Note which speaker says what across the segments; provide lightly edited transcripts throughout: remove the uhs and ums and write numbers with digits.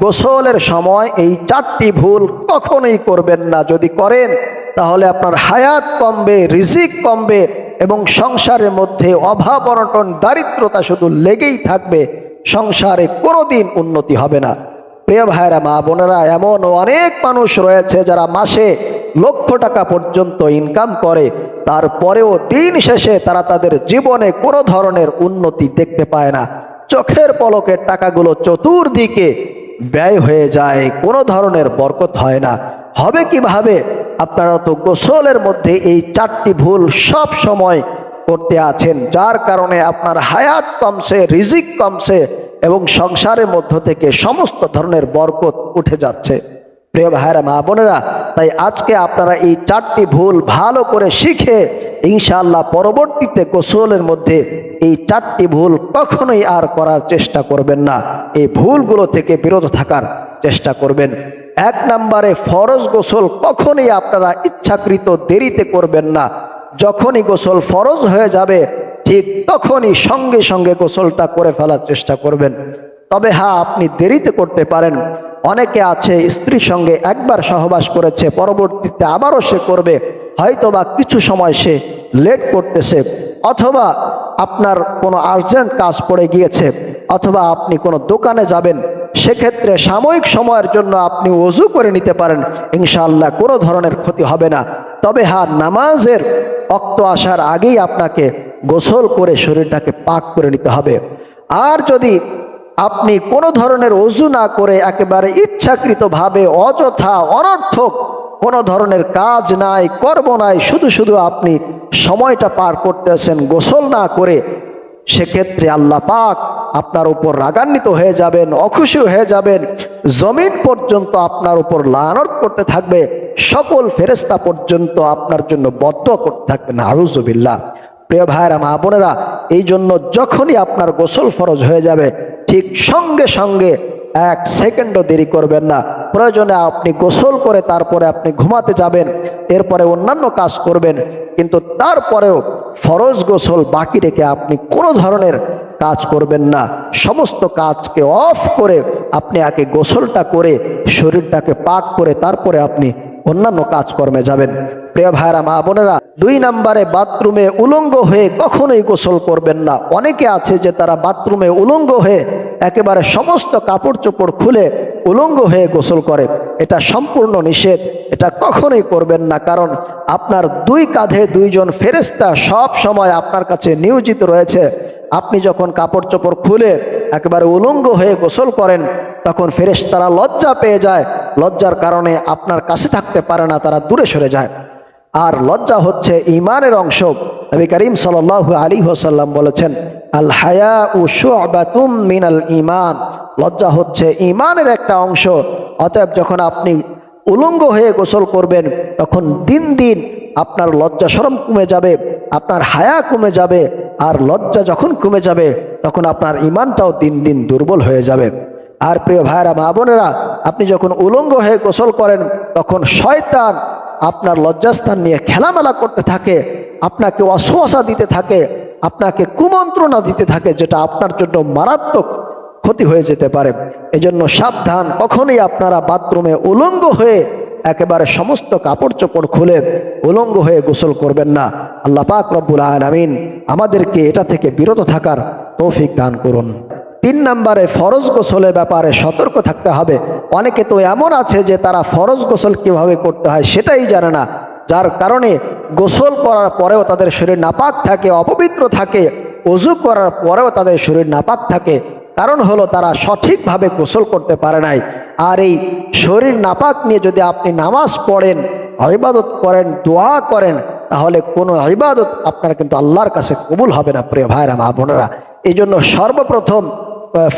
Speaker 1: গোসলের সময় এই 4টি ভুল কখনোই করবেন না। যদি করেন তাহলে আপনার হায়াত কমবে, রিজিক কমবে এবং সংসারের মধ্যে অভাব অনটন দারিদ্রতা শুধু লেগেই থাকবে, সংসারে কোনোদিন উন্নতি হবে না। প্রিয় ভাইরা, মা বোনেরা, এমন অনেক মানুষ রয়েছে যারা মাসে লক্ষ টাকা পর্যন্ত ইনকাম করে, তারপরেও দিন শেষে তারা তাদের জীবনে কোনো ধরনের উন্নতি দেখতে পায় না। চোখের পলকের টাকাগুলো চতুর্দিকে ব্যয় হয়ে যায়, কোনো ধরনের বরকত হয় না। হবে কিভাবে? আপনারা তো গোসলের মধ্যে এই 4টি ভুল সব সময় করতে আছেন, যার কারণে আপনার হায়াত কমছে, রিজিক কমছে এবং সংসারের মধ্য থেকে সমস্ত ধরনের বরকত উঠে যাচ্ছে। প্রিয় ভাইরা, মা বোনেরা, তাই আজকে আপনারা এই 4টি ভুল ভালো করে শিখে ইনশাআল্লাহ পরবর্তীতে গোসলের মধ্যে এই 4টি ভুল কখনোই আর করার চেষ্টা করবেন না। এই ভুলগুলো থেকে বিরত থাকার চেষ্টা করবেন। 1 নম্বরে, ফরজ গোসল কখনোই আপনারা ইচ্ছাকৃত দেরিতে করবেন না। যখনই গোসল ফরজ হয়ে যাবে ঠিক তখনই সঙ্গে সঙ্গে গোসলটা করে ফেলার চেষ্টা করবেন। তবে হ্যাঁ, আপনি দেরিতে করতে পারেন। অনেকে আছে স্ত্রীর সঙ্গে একবার সহবাস করেছে, পরবর্তীতে আবারও সে করবে, হয়তোবা কিছু সময় সে লেট করতেছে, অথবা আপনার কোনো আর্জেন্ট কাজ পড়ে গিয়েছে, অথবা আপনি কোনো দোকানে যাবেন, সেক্ষেত্রে সাময়িক সময়ের জন্য আপনি ওযু করে নিতে পারেন, ইনশাআল্লাহ কোনো ধরনের ক্ষতি হবে না। তবে হ্যাঁ, নামাজের ওয়াক্ত আসার আগেই আপনাকে গোসল করে শরীরটাকে পাক করে নিতে হবে। আর যদি আপনি কোনো ধরনের ওযু না করে একেবারে ইচ্ছাকৃতভাবে অযথা অনর্থক কোনো ধরনের কাজ নাই, কর্ম নাই, শুধু শুধু আপনি সময়টা পার করতেছেন গোসল না করে, সেক্ষেত্রে আল্লাহ পাক আপনার উপর রাগান্বিত হয়ে যাবেন, অখুশি হয়ে যাবেন। জমিন পর্যন্ত আপনার উপর লানত করতে থাকবে, সকল ফেরেশতা পর্যন্ত আপনার জন্য বদদুয়া করতে থাকবে। নাউযুবিল্লাহ। প্রিয় ভাইরা, মা বোনেরা, এই জন্য যখনই আপনার গোসল ফরজ হয়ে যাবে ঠিক সঙ্গে সঙ্গে 1 সেকেন্ডও দেরি করবেন না। প্রয়োজনে আপনি গোসল করে তারপরে আপনি ঘুমাতে যাবেন, এরপরে অন্যান্য কাজ করবেন, কিন্তু তারপরেও ফরজ গোসল বাকি রেখে আপনি কোনো ধরনের কাজ করবেন না। সমস্ত কাজকে অফ করে আপনি আগে গোসলটা করে শরীরটাকে পাক করে তারপরে আপনি অন্যান্য কাজকর্মে যাবেন। প্রিয় ভাইরা, মা বোনেরা, 2 নম্বরে, বাথরুমে উলঙ্গ হয়ে কখনোই গোসল করবেন না। অনেকে আছে যে তারা বাথরুমে উলঙ্গ হয়ে একেবারে সমস্ত কাপড় চোপড় খুলে উলঙ্গ হয়ে গোসল করে। এটা সম্পূর্ণ নিষেধ, এটা কখনোই করবেন না। কারণ আপনার 2 কাঁধে 2 জন ফেরেশতা সব সময় আপনার কাছে নিয়োজিত রয়েছে। আপনি যখন কাপড় চোপড় খুলে একেবারে উলঙ্গ হয়ে গোসল করেন তখন ফেরেশতারা লজ্জা পেয়ে যায়, লজ্জার কারণে আপনার কাছে থাকতে পারে না, তারা দূরে সরে যায়। আর লজ্জা হচ্ছে ঈমানের অংশ। নবী করিম সাল্লাল্লাহু আলাইহি ওয়াসাল্লাম বলেছেন, আল হায়াউ শু'বাতুম মিনাল ঈমান। লজ্জা হচ্ছে ঈমানের একটা অংশ। অতএব যখন আপনি উলঙ্গ হয়ে গোসল করবেন তখন দিন দিন আপনার লজ্জা শরম কমে যাবে, আপনার হায়া কমে যাবে। আর লজ্জা যখন কমে যাবে তখন আপনার ঈমানটাও দিন দিন দুর্বল হয়ে যাবে। আর প্রিয় ভাইরা, মা বোনেরা, আপনি যখন উলঙ্গ হয়ে গোসল করেন তখন শয়তান আপনার লজ্জাস্থান নিয়ে খেলামেলা করতে থাকে, আপনাকে ওয়াসওয়াসা দিতে থাকে, আপনাকে কুমন্ত্রণা দিতে থাকে, যেটা আপনার জন্য মারাত্মক ক্ষতি হয়ে যেতে পারে। এজন্য সাবধান, কখনোই আপনারা বাথরুমে উলঙ্গ হয়ে একেবারে সমস্ত কাপড় চোপড় খুলে উলঙ্গ হয়ে গোসল করবেন না। আল্লাহ পাক রব্বুল আলামিন আমাদেরকে এটা থেকে বিরত থাকার তৌফিক দান করুন। 3 নম্বরে, ফরজ গোসলের ব্যাপারে সতর্ক থাকতে হবে। অনেকে তো এমন আছে যে তারা ফরজ গোসল কিভাবে করতে হয় সেটাই জানে না, যার কারণে গোসল করার পরেও তাদের শরীর নাপাক থাকে, অপবিত্র থাকে। ওযু করার পরেও তাদের শরীর নাপাক থাকে, কারণ হলো তারা সঠিকভাবে গোসল করতে পারে নাই। আর এই শরীর নাপাক নিয়ে যদি আপনি নামাজ পড়েন, ইবাদত করেন, দোয়া করেন, তাহলে কোনো ইবাদত আপনার কিন্তু আল্লাহর কাছে কবুল হবে না। প্রিয় ভাইরা, মা বোনেরা, এই জন্য সর্বপ্রথম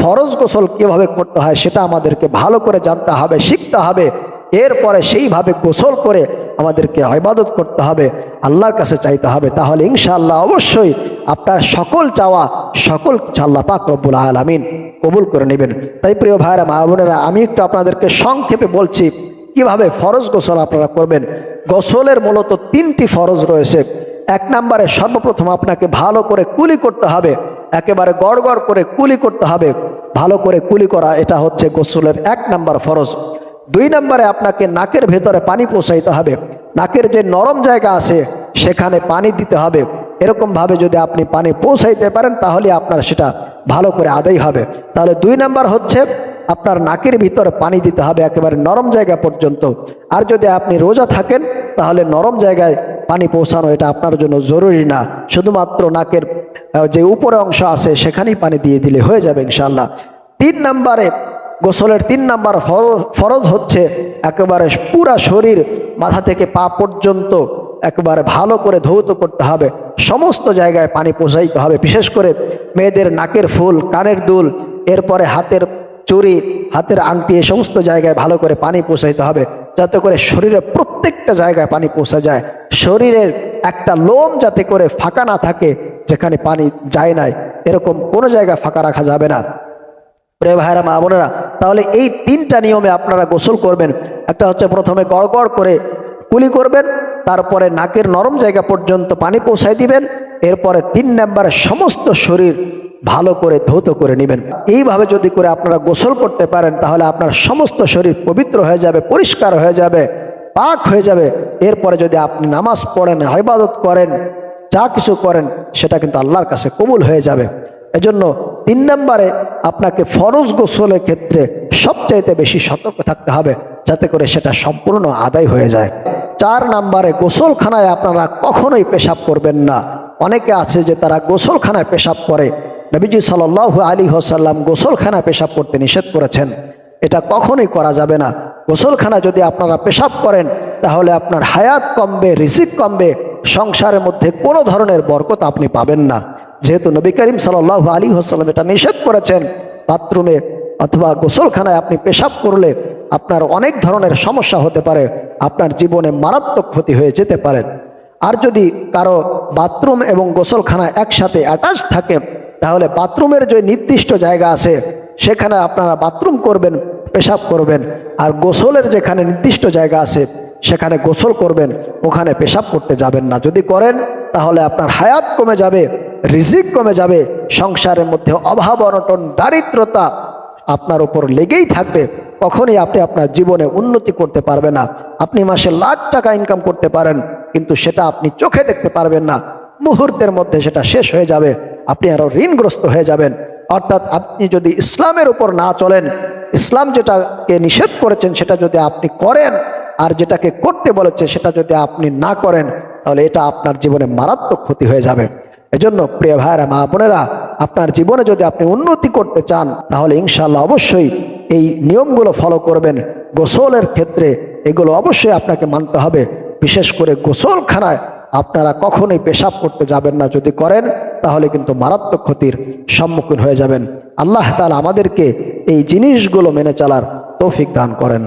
Speaker 1: ফরজ গোসল কিভাবে করতে হয় সেটা আমাদেরকে ভালো করে জানতে হবে, শিখতে হবে। এরপরে সেইভাবে গোসল করে আমাদেরকে ইবাদত করতে হবে, আল্লাহর কাছে চাইতে হবে। তাহলে ইনশাআল্লাহ অবশ্যই আপনার সকল চাওয়া, সকল কিছু আল্লাহ পাক রব্বুল আলামিন কবুল করে নেবেন। তাই প্রিয় ভাইরা, মা বোনেরা, আমি একটু আপনাদেরকে সংক্ষেপে বলছি কিভাবে ফরজ গোসল আপনারা করবেন। গোসলের মূলত 3টি ফরজ রয়েছে। 1 নম্বরে, সর্বপ্রথম আপনাকে ভালো করে কুলি করতে হবে, একেবারে গড় গড় করে কুলি করতে হবে। ভালো করে কুলি করা, এটা হচ্ছে গোসলের 1 নাম্বার ফরজ। 2 নম্বরে আপনাকে নাকের ভেতরে পানি পৌঁছাইতে হবে। নাকের যে নরম জায়গা আছে সেখানে পানি দিতে হবে। এরকমভাবে যদি আপনি পানি পৌঁছাইতে পারেন তাহলে আপনার সেটা ভালো করে আদায় হবে। তাহলে 2 নাম্বার হচ্ছে আপনার নাকের ভিতরে পানি দিতে হবে একেবারে নরম জায়গা পর্যন্ত। আর যদি আপনি রোজা থাকেন তাহলে নরম জায়গায় পানি পৌঁছানো এটা আপনার জন্য জরুরি না, শুধুমাত্র নাকের যে উপরে অংশ আছে সেখানেই পানি দিয়ে দিলে হয়ে যাবে ইনশাআল্লাহ। 3 নম্বরে গোসলের 3 নাম্বার ফরজ হচ্ছে একেবারে পুরা শরীর মাথা থেকে পা পর্যন্ত একেবারে ভালো করে ধৌত করতে হবে, সমস্ত জায়গায় পানি পৌঁছাইতে হবে। বিশেষ করে মেয়েদের নাকের ফুল, কানের দুল, এরপরে হাতের চুড়ি, হাতের আংটি, এই সমস্ত জায়গায় ভালো করে পানি পৌঁছাইতে হবে, যাতে করে শরীরের প্রত্যেকটা জায়গায় পানি পৌঁছা যায়। শরীরের একটা লোম যাতে করে ফাঁকা না থাকে, যেখানে পানি যায় নাই এরকম কোনো জায়গা ফাঁকা রাখা যাবে না। প্রিয় ভাইরা, মা বোনেরা, তাহলে এই 3টা নিয়মে আপনারা গোসল করবেন। একটা হচ্ছে প্রথমে গড়গড় করে কুলি করবেন, তারপরে নাকের নরম জায়গা পর্যন্ত পানি পৌঁছায় দিবেন, এরপরে 3 নম্বরে সমস্ত শরীর ভালো করে ধৌত করে নেবেন। এইভাবে যদি করে আপনারা গোসল করতে পারেন তাহলে আপনার সমস্ত শরীর পবিত্র হয়ে যাবে, পরিষ্কার হয়ে যাবে, পাক হয়ে যাবে। এরপরে যদি আপনি নামাজ পড়েন, ইবাদত করেন, যা কিছু করেন সেটা কিন্তু আল্লাহর কাছে কবুল হয়ে যাবে। এজন্য 3 নম্বরে আপনাকে ফরজ গোসলের ক্ষেত্রে সবচাইতে বেশি সতর্ক থাকতে হবে, যাতে করে সেটা সম্পূর্ণ আদায় হয়ে যায়। 4 নম্বরে গোসলখানায় আপনারা কখনোই পেশাব করবেন না। অনেকে আছে যে তারা গোসলখানায় পেশাব করে। নবীজি সাল্লাল্লাহু আলাইহি ওয়াসাল্লাম গোসলখানায় পেশাব করতে নিষেধ করেছেন, এটা কখনোই করা যাবে না। গোসলখানা যদি আপনারা পেশাব করেন তাহলে আপনার হায়াত কমবে, রিজিক কমবে, সংসারের মধ্যে কোনো ধরনের বরকত আপনি পাবেন না। যেহেতু নবী করিম সাল্লাল্লাহু আলাইহি ওয়াসাল্লাম এটা নিষেধ করেছেন, বাথরুমে অথবা গোসলখানায় আপনি পেশাব করলে আপনার অনেক ধরনের সমস্যা হতে পারে, আপনার জীবনে মারাত্মক ক্ষতি হয়ে যেতে পারে। আর যদি কারো বাথরুম এবং গোসলখানা একসাথে অ্যাটাচ থাকে তাহলে বাথরুমের যে নির্দিষ্ট জায়গা আছে সেখানে আপনারা বাথরুম করবেন, পেশাব করবেন, আর গোসলের যেখানে নির্দিষ্ট জায়গা আছে সেখানে গোসল করবেন, ওখানে পেশাব করতে যাবেন না। যদি করেন তাহলে আপনার হায়াত কমে যাবে, রিজিক কমে যাবে, সংসারের মধ্যে অভাব অনটন দারিদ্রতা আপনার উপর লেগেই থাকবে। কখনই আপনি আপনার জীবনে উন্নতি করতে পারবেন না। আপনি মাসে লাখ টাকা ইনকাম করতে পারেন, কিন্তু সেটা আপনি চোখে দেখতে পারবেন না, মুহূর্তের মধ্যে সেটা শেষ হয়ে যাবে, আপনি আরো ঋণগ্রস্ত হয়ে যাবেন। অর্থাৎ আপনি যদি ইসলামের উপর না চলেন, ইসলাম যেটাকে নিষেধ করেছেন সেটা যদি আপনি করেন, আর যেটাকে করতে বলেছে সেটা যদি আপনি না করেন, তাহলে এটা আপনার জীবনে মারাত্মক ক্ষতি হয়ে যাবে। এজন্য প্রিয় ভাইরা, মা বোনেরা, আপনার জীবনে যদি আপনি উন্নতি করতে চান তাহলে ইনশাআল্লাহ অবশ্যই এই নিয়মগুলো ফলো করবেন। গোসলের ক্ষেত্রে এগুলো অবশ্যই আপনাকে মানতে হবে। বিশেষ করে গোসলখানায় আপনারা কখনোই পেশাব করতে যাবেন না, যদি করেন তাহলে কিন্তু মারাত্মক ক্ষতির সম্মুখীন হয়ে যাবেন। আল্লাহ তাআলা আমাদেরকে এই জিনিসগুলো মেনে চলার তৌফিক দান করেন।